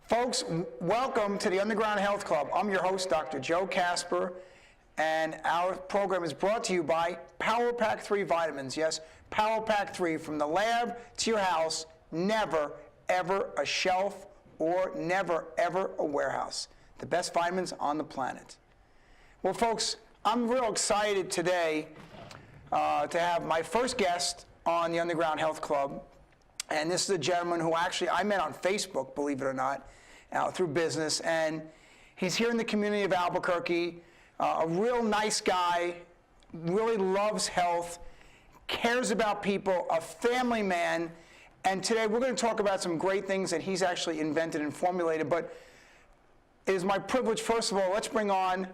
Folks, welcome to the Underground Health Club. I'm your host, Dr. Joe Kasper, and our program is brought to you by Power Pack 3 Vitamins. Yes, Power Pack 3, from the lab to your house, never, ever a shelf or never, ever a warehouse. The best vitamins on the planet. Well, folks, I'm real excited today to have my first guest on the Underground Health Club. And this is a gentleman who actually I met on Facebook, believe it or not, through business. And he's here in the community of Albuquerque, a real nice guy, really loves health, cares about people, a family man. And today we're going to talk about some great things that he's actually invented and formulated. But it is my privilege, first of all, let's bring on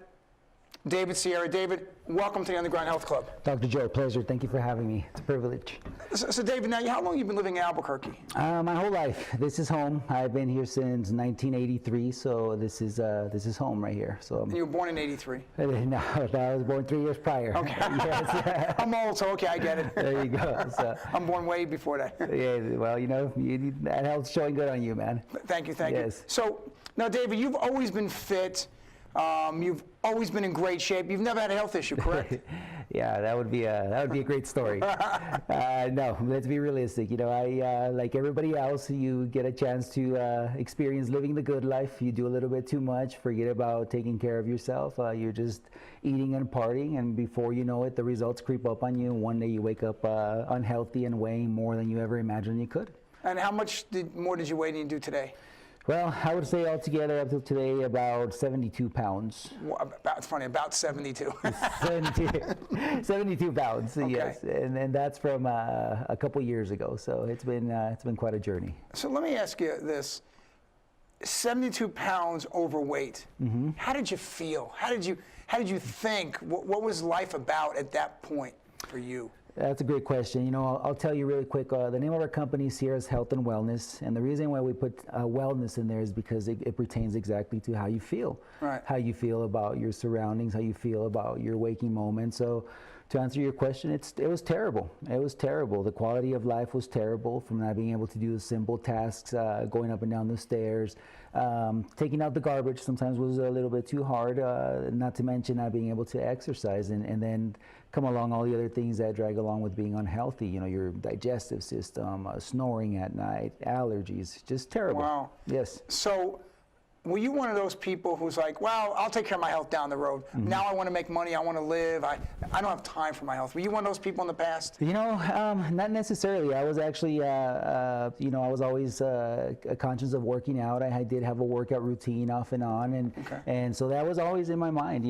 David Sierra. David, welcome to the Underground Health Club. Dr. Joe, pleasure. Thank you for having me. It's a privilege. So David, now how long have you been living in Albuquerque? My whole life. This is home. I've been here since 1983, so this is home right here. So and you were born in '83? No, I was born 3 years prior. Okay. Yes. I'm old, so okay, I get it. There you go. So, I'm born way before that. Yeah, well, that health's showing good on you, man. Thank you. Yes. So now, David, you've always been fit. You've always been in great shape. You've never had a health issue, correct? Yeah, that would be a great story. No, let's be realistic. I like everybody else, you get a chance to experience living the good life. You do a little bit too much, forget about taking care of yourself. You're just eating and partying, and before you know it, the results creep up on you. And one day you wake up unhealthy and weighing more than you ever imagined you could. And how much more did you weigh than you do today? Well, I would say altogether up to today about 72 pounds. It's funny, about 72. 72 pounds, okay. Yes, and that's from a couple years ago. So it's been quite a journey. So let me ask you this: 72 pounds overweight. Mm-hmm. How did you feel? How did you think? What was life about at that point for you? That's a great question. I'll tell you really quick. The name of our company is Sierra's Health and Wellness, and the reason why we put wellness in there is because it pertains exactly to how you feel. Right. How you feel about your surroundings, how you feel about your waking moment. So to answer your question, it was terrible. It was terrible. The quality of life was terrible, from not being able to do the simple tasks, going up and down the stairs. Taking out the garbage sometimes was a little bit too hard, not to mention not being able to exercise, and then come along all the other things that drag along with being unhealthy. Your digestive system, snoring at night, allergies, just terrible. Wow. Yes. So were you one of those people who's like, well, I'll take care of my health down the road. Mm-hmm. Now I want to make money, I want to live, I don't have time for my health. Were you one of those people in the past? Not necessarily. I was actually, I was always conscious of working out. I did have a workout routine off and on, and so that was always in my mind.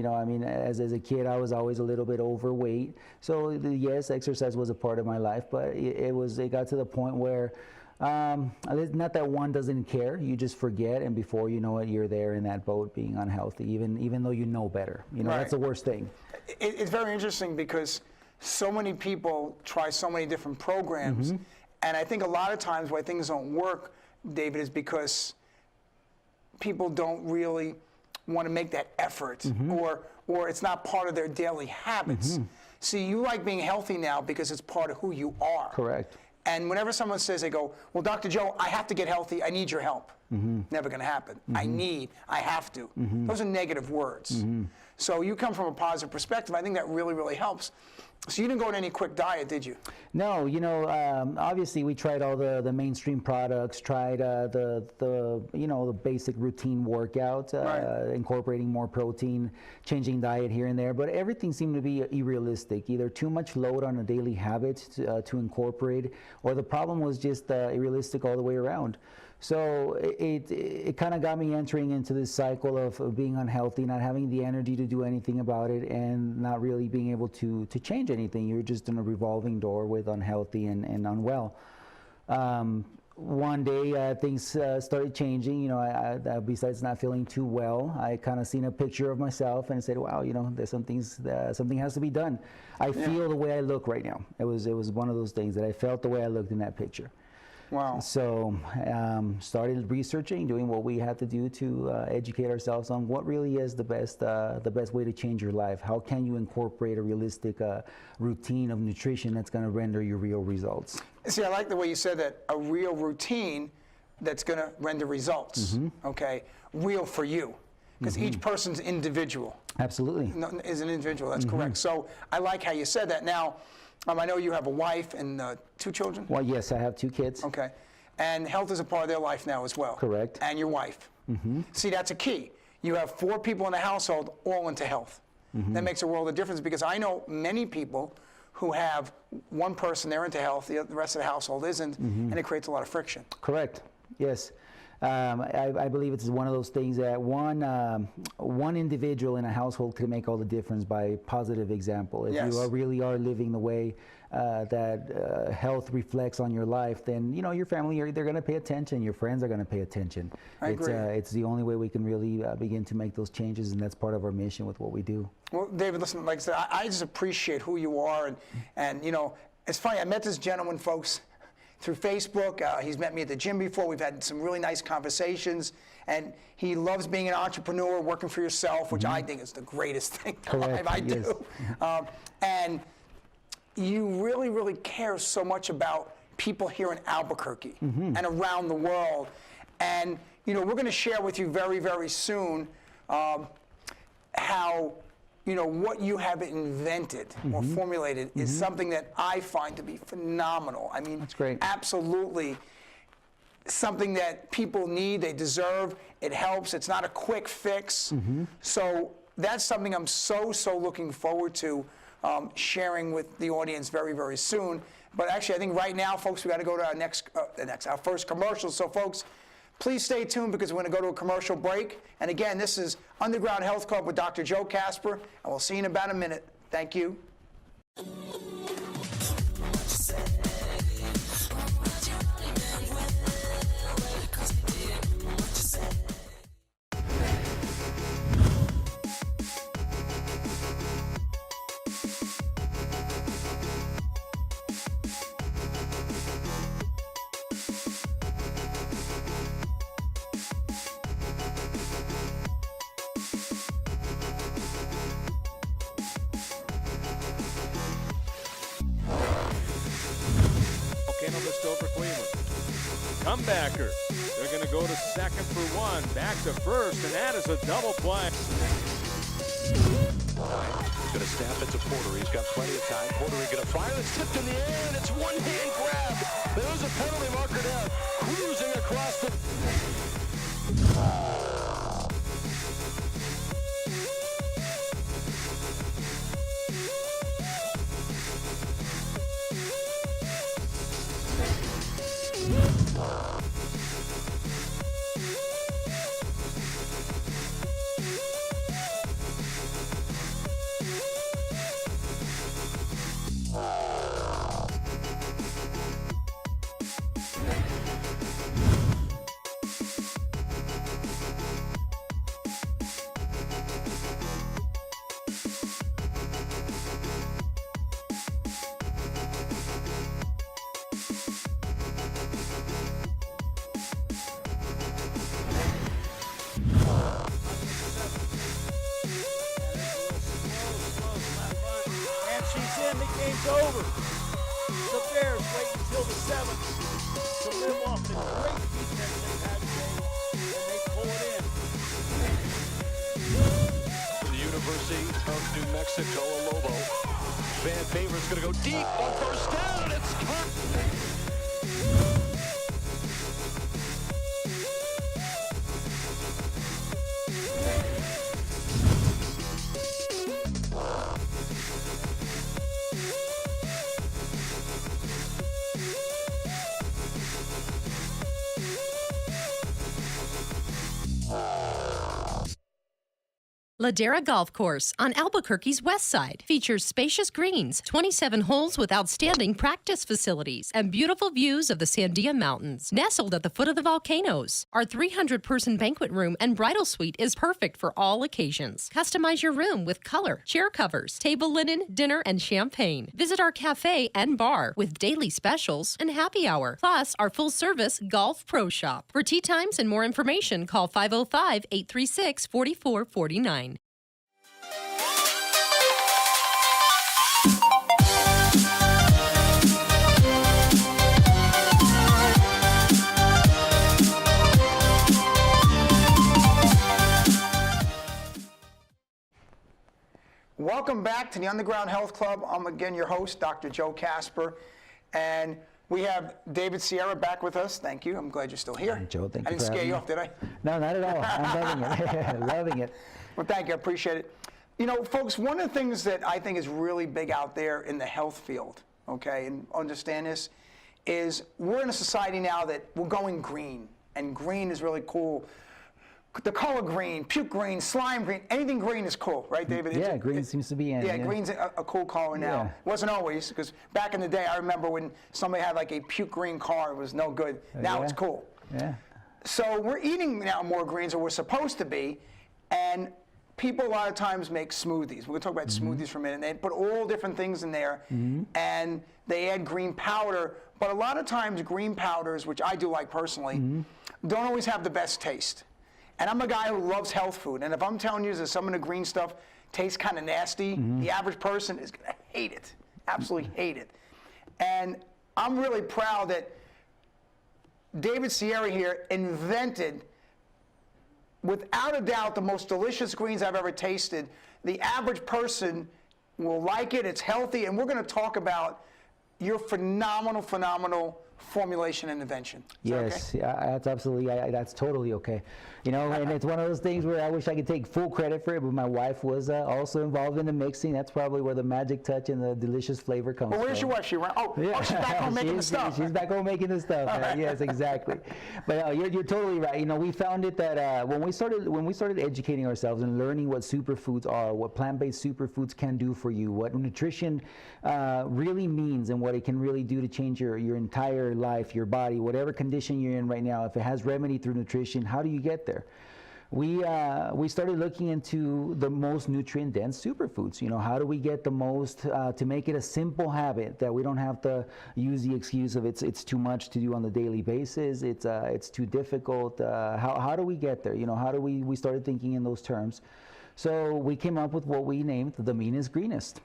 As a kid, I was always a little bit overweight. So yes, exercise was a part of my life, but it got to the point where not that one doesn't care, you just forget, and before you know it, you're there in that boat being unhealthy, even though you know better. Right. That's the worst thing. It's very interesting because so many people try so many different programs, mm-hmm. and I think a lot of times why things don't work, David, is because people don't really want to make that effort, mm-hmm. or it's not part of their daily habits. Mm-hmm. See, you like being healthy now because it's part of who you are. Correct. And whenever someone says, they go, well, Dr. Joe, I have to get healthy. I need your help. Mm-hmm. Never going to happen. Mm-hmm. I have to. Mm-hmm. Those are negative words. Mm-hmm. So you come from a positive perspective. I think that really, really helps. So you didn't go on any quick diet, did you? No, obviously we tried all the mainstream products, tried the basic routine workout, right. Incorporating more protein, changing diet here and there, but everything seemed to be unrealistic. Either too much load on a daily habit to incorporate, or the problem was just unrealistic all the way around. So it kind of got me entering into this cycle of being unhealthy, not having the energy to do anything about it, and not really being able to change anything. You're just in a revolving door with unhealthy and unwell. One day things started changing. Besides not feeling too well, I kind of seen a picture of myself and said, wow, there's something has to be done. I feel the way I look right now. It was one of those things that I felt the way I looked in that picture. Wow. So started researching, doing what we had to do to educate ourselves on what really is the best way to change your life. How can you incorporate a realistic routine of nutrition that's going to render you real results? See, I like the way you said that, a real routine, that's going to render results, okay, real for you. Because each person's individual. Absolutely. Is an individual, that's correct. So I like how you said that. Now, I know you have a wife and 2 children? Well, yes, I have 2 kids. Okay. And health is a part of their life now as well. Correct. And your wife. See, that's a key. You have 4 people in the household all into health. That makes a world of difference, because I know many people who have one person, they're into health, the rest of the household isn't, and it creates a lot of friction. Correct. Yes. I believe it's one of those things that one individual in a household can make all the difference by positive example. If you really are living the way that health reflects on your life, then your family, they're going to pay attention. Your friends are going to pay attention. I agree. It's the only way we can really begin to make those changes, and that's part of our mission with what we do. Well, David, listen, like I said, I just appreciate who you are, and it's funny. I met this gentleman, folks, through Facebook. He's met me at the gym before. We've had some really nice conversations, and he loves being an entrepreneur, working for yourself, which I think is the greatest thing in life. I do. And you really, really care so much about people here in Albuquerque and around the world. And we're going to share with you very, very soon how what you have invented or formulated is something that I find to be phenomenal. I mean, that's great. Absolutely something that people need, they deserve. It helps. It's not a quick fix. So that's something I'm so looking forward to sharing with the audience very, very soon. But actually, I think right now, folks, we got to go to our first commercial. So, folks, please stay tuned, because we're going to go to a commercial break. And again, this is Underground Health Club with Dr. Joe Kasper, and we'll see you in about a minute. Thank you. Comebacker. They're going to go to second for 1. Back to first, and that is a double play. Going to snap it to Porter. He's got plenty of time. Porter going to fire. It's tipped in the air, and it's one-hand grab. There's a penalty marker down. Cruising across the... Game's over. The Bears wait until the 7th to live off the great defense they've had today, and they pull it in. The University of New Mexico, a Lobo. Fan favorite's going to go deep on first down, and it's caught. Ladera Golf Course on Albuquerque's west side features spacious greens, 27 holes with outstanding practice facilities, and beautiful views of the Sandia Mountains, nestled at the foot of the volcanoes. Our 300-person banquet room and bridal suite is perfect for all occasions. Customize your room with color, chair covers, table linen, dinner, and champagne. Visit our cafe and bar with daily specials and happy hour, plus our full-service golf pro shop. For tee times and more information, call 505-836-4449. Welcome back to the Underground Health Club. I'm again your host, Dr. Joe Kasper, and we have David Sierra back with us. Thank you. I'm glad you're still here. Joe, thank you. I didn't scare you off, did I? No, not at all. I'm loving it. Loving it. Well, thank you. I appreciate it. You know, folks, one of the things that I think is really big out there in the health field, okay, and understand this, is we're in a society now that we're going green, and green is really cool. The color green, puke green, slime green, anything green is cool, right, David? Yeah, green seems to be in. Yeah, green's a cool color now. Yeah. Wasn't always, because back in the day, I remember when somebody had like a puke green car, it was no good. Now it's cool. Yeah. So we're eating now more greens than we're supposed to be, and people a lot of times make smoothies. We're going to talk about smoothies for a minute. And they put all different things in there, and they add green powder. But a lot of times green powders, which I do like personally, don't always have the best taste. And I'm a guy who loves health food. And if I'm telling you that some of the green stuff tastes kind of nasty, the average person is going to hate it, absolutely hate it. And I'm really proud that David Sierra here invented, without a doubt, the most delicious greens I've ever tasted. The average person will like it, it's healthy, and we're going to talk about your phenomenal formulation and invention. Is that Yes, okay? that's absolutely, that's totally okay. You know, and it's one of those things where I wish I could take full credit for it, but my wife was also involved in the mixing. That's probably where the magic touch and the delicious flavor comes Well, where's from. your wife? She's back home making the stuff. She's back home making the stuff. Right? Yes, exactly. But you're totally right. You know, we found it that when we started educating ourselves and learning what superfoods are, what plant-based superfoods can do for you, what nutrition really means, and what it can really do to change your entire life, your body, whatever condition you're in right now. If it has remedy through nutrition, how do you get there? We started looking into the most nutrient-dense superfoods. You know, how do we get the most to make it a simple habit that we don't have to use the excuse of it's too much to do on the daily basis. It's too difficult. How do we get there? You know, how do we started thinking in those terms? So we came up with what we named the meanest greenest.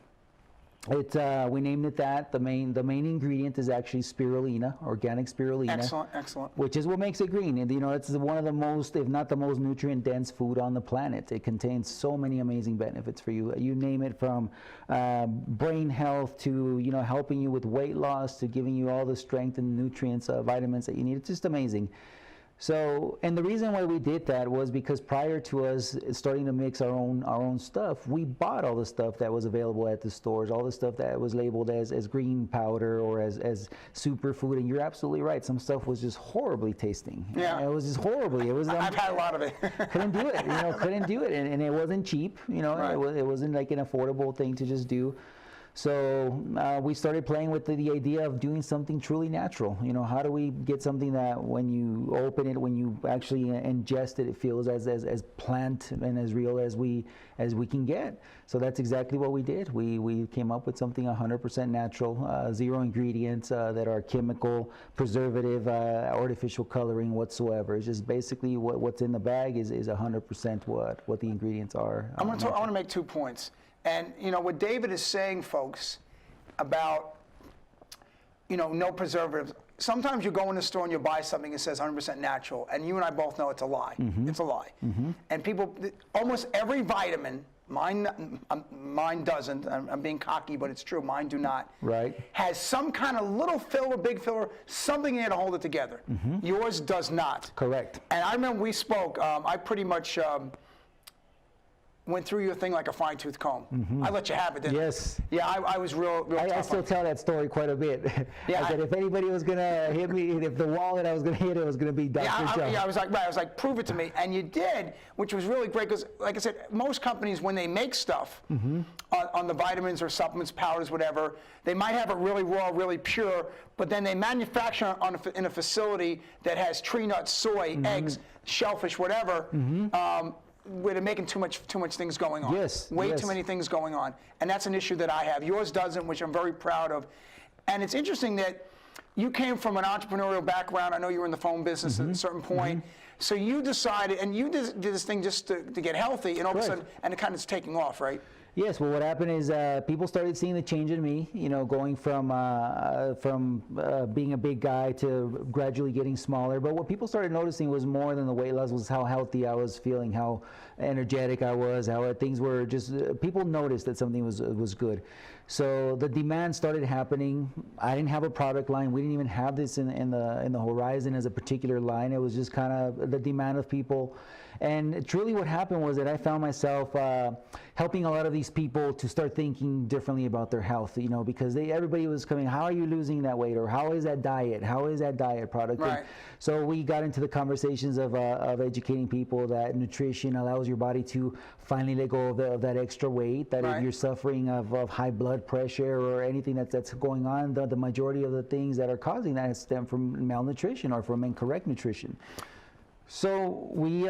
We named it that. The main ingredient is actually spirulina, organic spirulina. Excellent. Which is what makes it green. And, you know, it's one of the most, if not the most nutrient-dense food on the planet. It contains so many amazing benefits for you. You name it, from brain health to, you know, helping you with weight loss to giving you all the strength and nutrients, vitamins that you need. It's just amazing. So, and the reason why we did that was because prior to us starting to mix our own stuff, we bought all the stuff that was available at the stores, all the stuff that was labeled as green powder or as superfood. And you're absolutely right. Some stuff was just horribly tasting. Yeah. It was just horribly. It was. I've had a lot of it. Couldn't do it. You know, couldn't do it, and it wasn't cheap. You know, Right. it wasn't like an affordable thing to just do. So we started playing with the idea of doing something truly natural. You know, how do we get something that when you open it, when you actually ingest it, it feels as plant and as real as we can get. So that's exactly what we did. We came up with something 100% natural, zero ingredients that are chemical, preservative, artificial coloring whatsoever. It's just basically what's in the bag is 100% what the ingredients are. I want to make 2 points. And, you know, what David is saying, folks, about, you know, no preservatives. Sometimes you go in the store and you buy something that says 100% natural, and you and I both know it's a lie. It's a lie. And people, almost every vitamin, mine doesn't, I'm being cocky, but it's true, mine do not, Right. has some kind of little filler, big filler, something in there to hold it together. Yours does not. Correct. And I remember we spoke, I pretty much went through your thing like a fine-tooth comb. I let you have it, didn't I? Yes. Yeah, I was real I tough still on it. tell that story quite a bit. Yeah, I said if anybody was gonna hit me, if the wall that I was gonna hit, it was gonna be Dr. Joe. I was like, prove it to me, and you did, which was really great because, like I said, most companies when they make stuff on the vitamins or supplements, powders, whatever, they might have it really raw, really pure, but then they manufacture in a facility that has tree nuts, soy, eggs, shellfish, whatever. Where they're making too much things going on. Yes. Way too many things going on, and that's an issue that I have. Yours doesn't, which I'm very proud of. And it's interesting that you came from an entrepreneurial background. I know you were in the phone business at a certain point. So you decided, and you did this thing just to get healthy, and all of a sudden, and it kind of is taking off, right? Yes, well, what happened is people started seeing the change in me, going from being a big guy to gradually getting smaller. But what people started noticing was more than the weight loss, was how healthy I was feeling, how energetic I was, how things were just, people noticed that something was good. So the demand started happening. I didn't have a product line. We didn't even have this in the horizon as a particular line. It was just kind of the demand of people. And truly what happened was that I found myself helping a lot of these people to start thinking differently about their health, because everybody was coming, how are you losing that weight? Or how is that diet? How is that diet product? Right. And so we got into the conversations of educating people that nutrition allows your body to finally let go of that extra weight, that Right. if you're suffering of high blood pressure or anything that's going on, the majority of the things that are causing that stem from malnutrition or from incorrect nutrition. So we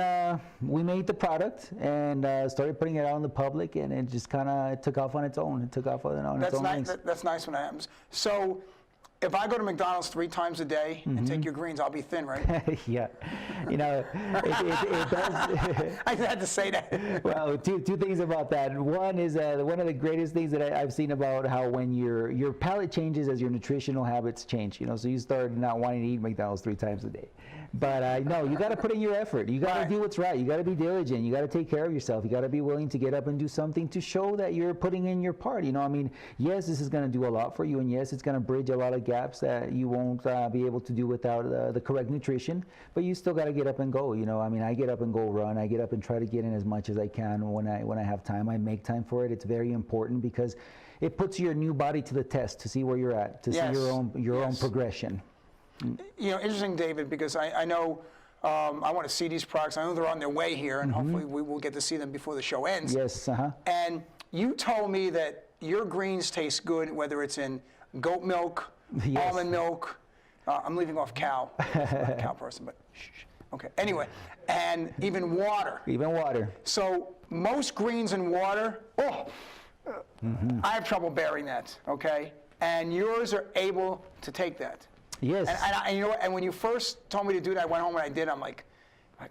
made the product and started putting it out in the public, and it just kind of took off on its own. It took off on its own wings. That's nice when that happens. So if I go to McDonald's 3 times a day and take your greens, I'll be thin, right? Yeah, it does. I had to say that. Well, two things about that. One is one of the greatest things that I've seen about how when your palate changes as your nutritional habits change. So you start not wanting to eat McDonald's 3 times a day. But no, you got to put in your effort. You got to do what's right. You got to be diligent. You got to take care of yourself. You got to be willing to get up and do something to show that you're putting in your part. Yes, this is going to do a lot for you, and yes, it's going to bridge a lot of gaps that you won't be able to do without the correct nutrition. But you still got to get up and go. I get up and go run. I get up and try to get in as much as I can when I have time. I make time for it. It's very important because it puts your new body to the test to see where you're at, to see your own progression. Interesting, David, because I know I want to see these products. I know they're on their way here, and hopefully we will get to see them before the show ends. Yes, And you told me that your greens taste good, whether it's in goat milk, almond milk. I'm leaving off cow. I'm not a cow person, but shh. Okay. Anyway, and even water. Even water. So most greens and water, I have trouble bearing that, okay? And yours are able to take that. Yes. And and when you first told me to do that, I went home and I did. I'm like,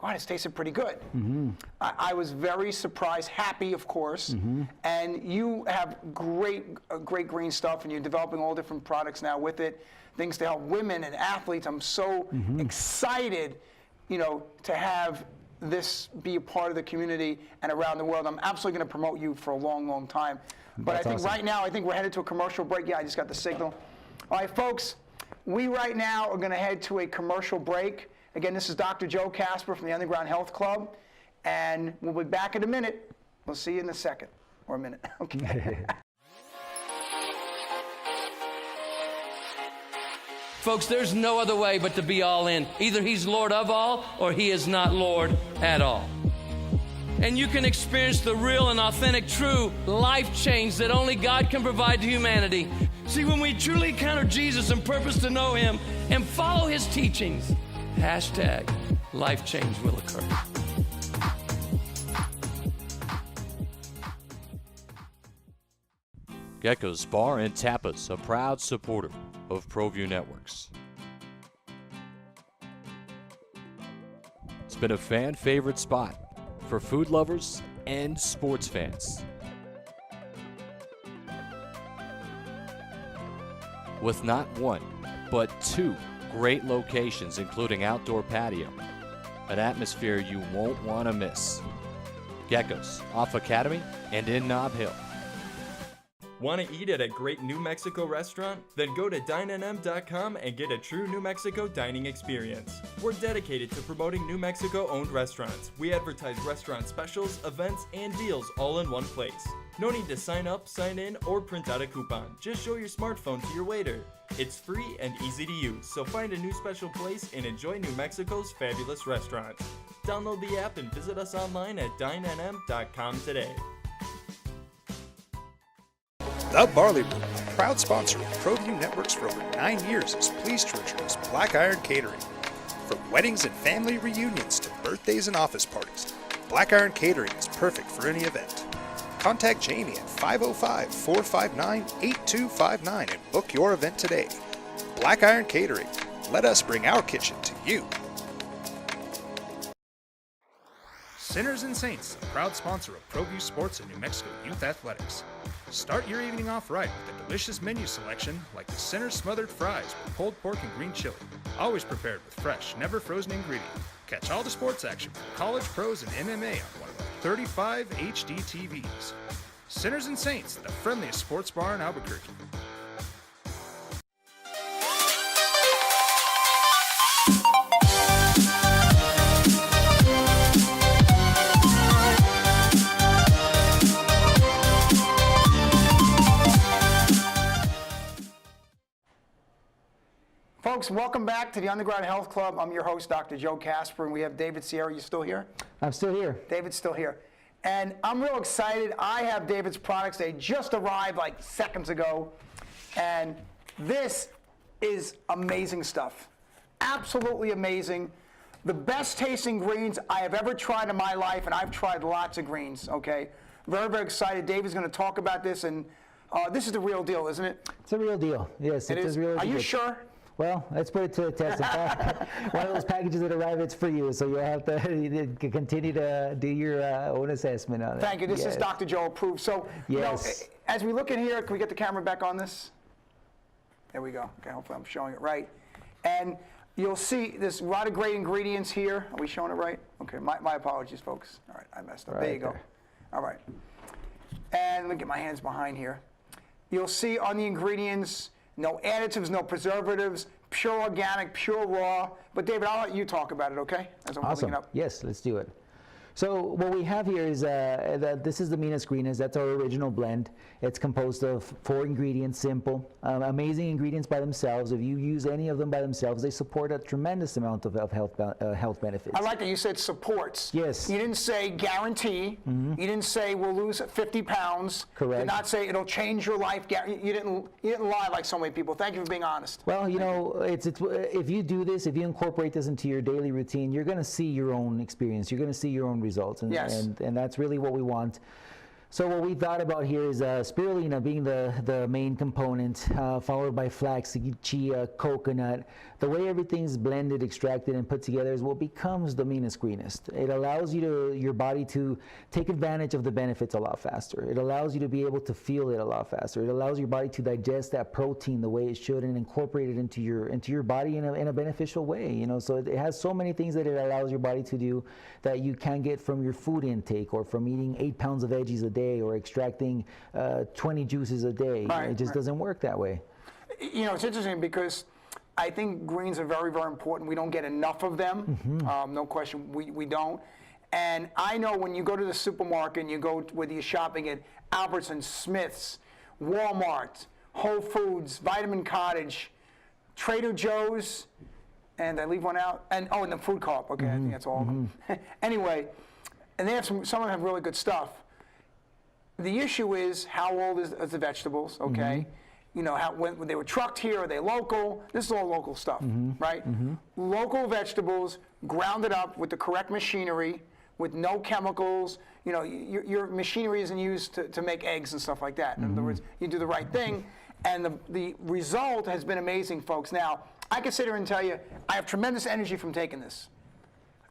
wow, this tasted pretty good. Mm-hmm. I was very surprised, happy, of course. Mm-hmm. And you have great green stuff, and you're developing all different products now with it, things to help women and athletes. I'm so excited, to have this be a part of the community and around the world. I'm absolutely going to promote you for a long, long time. But I think awesome. Right now, we're headed to a commercial break. Yeah, I just got the signal. All right, folks. We right now are going to head to a commercial break. Again, this is Dr. Joe Kasper from the Underground Health Club, and we'll be back in a minute. We'll see you in a second, or a minute. Okay. Folks, there's no other way but to be all in. Either he's Lord of all, or he is not Lord at all. And you can experience the real and authentic, true life change that only God can provide to humanity. See, when we truly encounter Jesus and purpose to know him and follow his teachings, #life change will occur. Gecko's Bar and Tapas, a proud supporter of Proview Networks. It's been a fan favorite spot for food lovers and sports fans. With not one, but 2 great locations, including outdoor patio, an atmosphere you won't want to miss. Gecko's, off Academy and in Nob Hill. Want to eat at a great New Mexico restaurant? Then go to dinenm.com and get a true New Mexico dining experience. We're dedicated to promoting New Mexico-owned restaurants. We advertise restaurant specials, events, and deals all in one place. No need to sign up, sign in, or print out a coupon. Just show your smartphone to your waiter. It's free and easy to use, so find a new special place and enjoy New Mexico's fabulous restaurants. Download the app and visit us online at dinenm.com today. The Barley Brew, proud sponsor of Proview Networks for over 9 years, is pleased to introduce Black Iron Catering. From weddings and family reunions to birthdays and office parties, Black Iron Catering is perfect for any event. Contact Jamie at 505-459-8259 and book your event today. Black Iron Catering. Let us bring our kitchen to you. Sinners and Saints, a proud sponsor of Proview Sports and New Mexico Youth Athletics. Start your evening off right with a delicious menu selection like the Sinners Smothered Fries with pulled pork and green chili. Always prepared with fresh, never frozen ingredients. Catch all the sports action from college, pros, and MMA on one of our 35 HD TVs. Sinners and Saints, the friendliest sports bar in Albuquerque. Folks, welcome back to the Underground Health Club. I'm your host, Dr. Joe Kasper, and we have David Sierra. You still here? I'm still here. David's still here. And I'm real excited. I have David's products. They just arrived like seconds ago. And this is amazing stuff. Absolutely amazing. The best tasting greens I have ever tried in my life, and I've tried lots of greens, okay? Very, very excited. David's going to talk about this, and this is the real deal, isn't it? It's a real deal. Yes, it's as real as Are it you gets. sure? Well, let's put it to the test. In fact, one of those packages that arrive, it's for you, so you'll have to continue to do your own assessment on it. Thank you. This is Dr. Joe approved. So, you know, as we look in here, can we get the camera back on this? There we go. Okay, hopefully I'm showing it right. And you'll see there's a lot of great ingredients here. Are we showing it right? Okay, my apologies, folks. All right, I messed up. Right there you go. there. All right. And let me get my hands behind here. You'll see on the ingredients, no additives, no preservatives, pure organic, pure raw. But David, I'll let you talk about it, okay? As I'm Awesome. pulling it up. Yes, let's do it. So what we have here is this is the Minas Greenas. That's our original blend. It's composed of 4 ingredients, simple, amazing ingredients by themselves. If you use any of them by themselves, they support a tremendous amount of health benefits. I like that you said supports. Yes. You didn't say guarantee. You didn't say we'll lose 50 pounds. Correct. You did not say it'll change your life. You didn't lie like so many people. Thank you for being honest. Well, you know, it's if you do this, if you incorporate this into your daily routine, you're going to see your own experience. You're going to see your own results, and, Yes. and that's really what we want. So what we thought about here is spirulina being the main component, followed by flaxseed, chia, coconut. The way everything's blended, extracted, and put together is what becomes the Minas Greenest. It allows your body to take advantage of the benefits a lot faster. It allows you to be able to feel it a lot faster. It allows your body to digest that protein the way it should and incorporate it into your body in a beneficial way. You know, so it has so many things that it allows your body to do that you can get from your food intake or from eating 8 pounds of veggies a day or extracting 20 juices a day. Right, it just doesn't work that way. You know, it's interesting because I think greens are very, very important. We don't get enough of them. No question, we don't. And I know when you go to the supermarket and you go whether you're shopping at Albertsons, Smith's, Walmart, Whole Foods, Vitamin Cottage, Trader Joe's, and did I leave one out? And the Food Co-op. Okay, I think that's all of them. Anyway, and they have some of them have really good stuff. The issue is how old is the vegetables, okay? You know, when they were trucked here, are they local? This is all local stuff, right? Local vegetables, grounded up with the correct machinery, with no chemicals. You know, your machinery isn't used to make eggs and stuff like that. In other words, you do the right thing, and the result has been amazing, folks. Now, I can sit here and tell you, I have tremendous energy from taking this.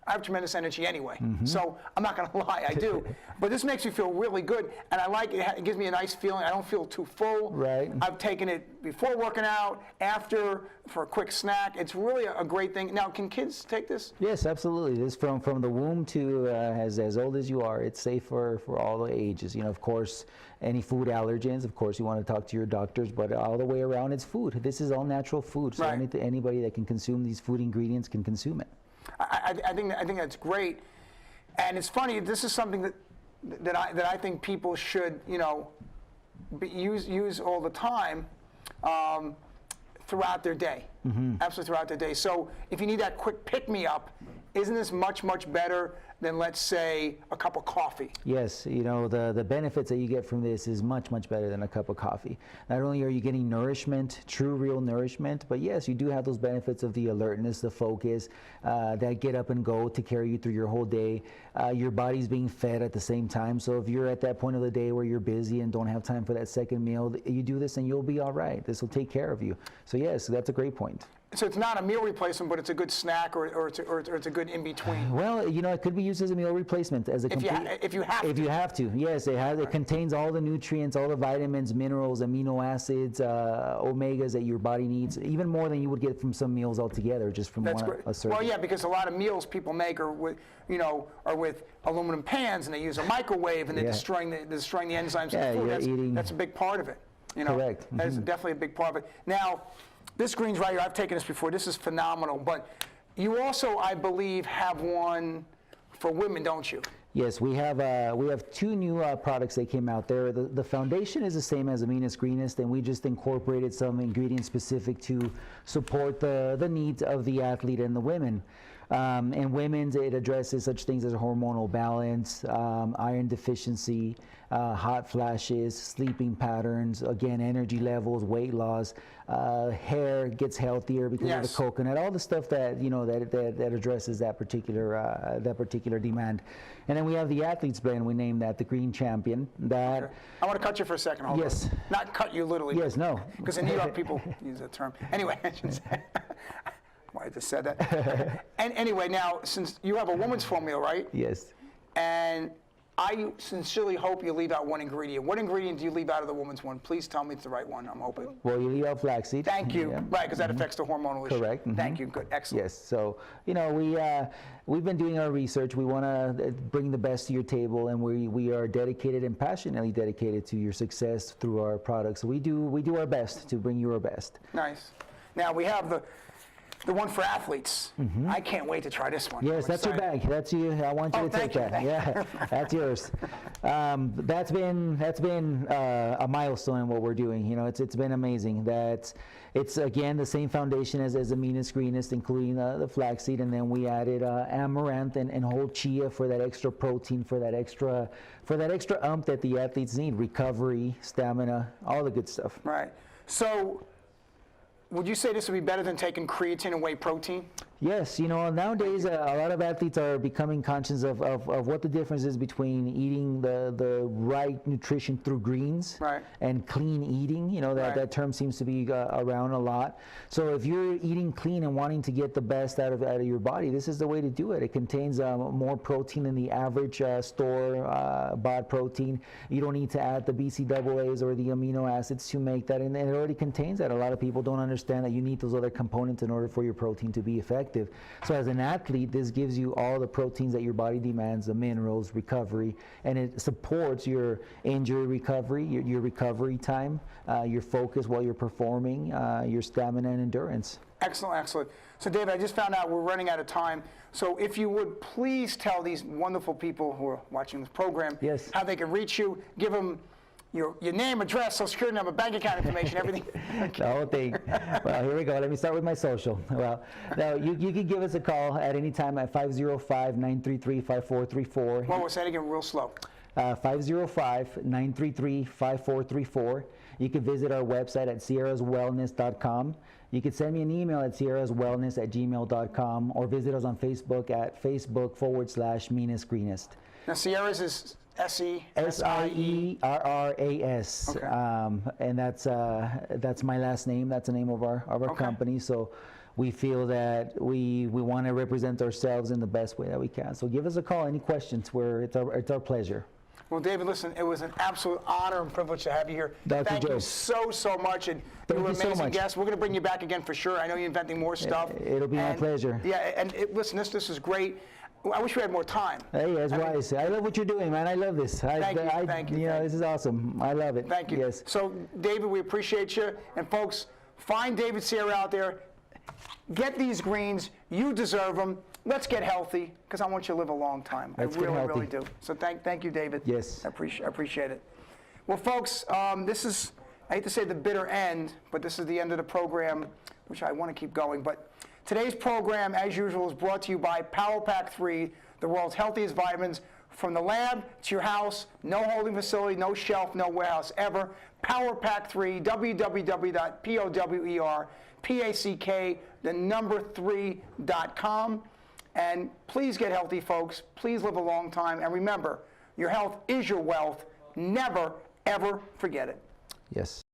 I have tremendous energy anyway, so I'm not going to lie, I do. But this makes me feel really good, and I like it. It gives me a nice feeling. I don't feel too full. Right. I've taken it before working out, after, for a quick snack. It's really a great thing. Now, can kids take this? Yes, absolutely. This from the womb to as old as you are. It's safe for all the ages. You know, of course, any food allergens, of course, you want to talk to your doctors, but all the way around, it's food. This is all natural food, so Right. anybody that can consume these food ingredients can consume it. I think that's great, and it's funny. This is something that I think people should, you know, use all the time throughout their day. Absolutely throughout their day. So if you need that quick pick me up, isn't this much better than, let's say, a cup of coffee? Yes, you know, the benefits that you get from this is much better than a cup of coffee. Not only are you getting nourishment, true real nourishment, but yes, you do have those benefits of the alertness, the focus, that get up and go to carry you through your whole day. Your body's being fed at the same time, so if you're at that point of the day where you're busy and don't have time for that second meal, you do this and you'll be all right. This will take care of you. So yes, that's a great point. So it's not a meal replacement, but it's a good snack, or it's a good in between. Well, it could be used as a meal replacement, as a complete. If you have to. If you have to, yes, it contains all the nutrients, all the vitamins, minerals, amino acids, omegas that your body needs, even more than you would get from some meals altogether, just from That's one great. a serving. Well, yeah, because a lot of meals people make are with, are with aluminum pans, and they use a microwave, and they're destroying the enzymes in the food. That's a big part of it. Correct. That is definitely a big part of it. Now, this greens right here, I've taken this before. This is phenomenal. But you also, I believe, have one for women, don't you? Yes, we have 2 new products that came out there. The foundation is the same as the Meanest Greenest, and we just incorporated some ingredients specific to support the needs of the athlete and the women. And women's, it addresses such things as hormonal balance, iron deficiency, hot flashes, sleeping patterns, again, energy levels, weight loss, hair gets healthier because of the coconut, all the stuff that that addresses that particular demand. And then we have the Athletes blend. We named that the Green Champion. That I want to cut you for a second. Hold yes. on. Not cut you literally. Yes, no. Because in New York people use that term. Anyway, I shouldn't say. Why I just said that. And anyway, now since you have a woman's formula, right? Yes. And I sincerely hope you leave out one ingredient. What ingredient do you leave out of the woman's one? Please tell me it's the right one. I'm hoping. Well, you leave out flaxseed. Thank you. Yeah. Right, because that affects the hormonal issue. Correct. Thank you. Good. Excellent. Yes. So we've been doing our research. We want to bring the best to your table, and we are dedicated and passionately dedicated to your success through our products. So we do our best to bring you our best. Nice. Now we have the one for athletes. I can't wait to try this one. Yes, that's your bag. That's you. I want you to take that. Yeah, that's yours. That's been a milestone in what we're doing. It's been amazing. It's again the same foundation as the Meanest Greenest, including the flaxseed, and then we added amaranth and whole chia for that extra protein, for that extra oomph that the athletes need, recovery, stamina, all the good stuff. Right. So, would you say this would be better than taking creatine and whey protein? Yes, nowadays a lot of athletes are becoming conscious of what the difference is between eating the right nutrition through greens and clean eating. That term seems to be around a lot. So if you're eating clean and wanting to get the best out of your body, this is the way to do it. It contains more protein than the average store-bought protein. You don't need to add the BCAAs or the amino acids to make that, and it already contains that. A lot of people don't understand that you need those other components in order for your protein to be effective. So as an athlete, this gives you all the proteins that your body demands, the minerals, recovery, and it supports your injury recovery, your recovery time, your focus while you're performing, your stamina and endurance. Excellent, excellent. So David, I just found out we're running out of time. So if you would please tell these wonderful people who are watching this program how they can reach you, give them your name, address, social security number, bank account information, everything. The whole thing. Well, here we go. Let me start with my social. Well, now you can give us a call at any time at 505-933-5434. Well, we'll say it again real slow. 505-933-5434. You can visit our website at sierraswellness.com. You can send me an email at sierraswellness@gmail.com or visit us on Facebook at Facebook.com/Meanest Greenest. Now, Sierras is SIERRAS. Okay. And that's my last name. That's the name of our company. So we feel that we want to represent ourselves in the best way that we can. So give us a call. Any questions? It's our pleasure. Well, David, listen, it was an absolute honor and privilege to have you here. Thank you so much. And you were an amazing guest. We're going to bring you back again for sure. I know you're inventing more stuff. It'll be my pleasure. Yeah, and listen, this is great. I wish we had more time. Hey, that's wise. I love what you're doing, man. I love this. Thank you. This is awesome. I love it. Thank you. Yes. So, David, we appreciate you. And folks, find David Sierra out there. Get these greens. You deserve them. Let's get healthy, because I want you to live a long time. I really do. So thank you, David. Yes. I appreciate it. Well, folks, this is, I hate to say the bitter end, but this is the end of the program, which I want to keep going. But today's program, as usual, is brought to you by Power Pack 3, the world's healthiest vitamins. From the lab to your house, no holding facility, no shelf, no warehouse ever. Power Pack 3, www.PowerPack3.com. And please get healthy, folks. Please live a long time. And remember, your health is your wealth. Never, ever forget it. Yes.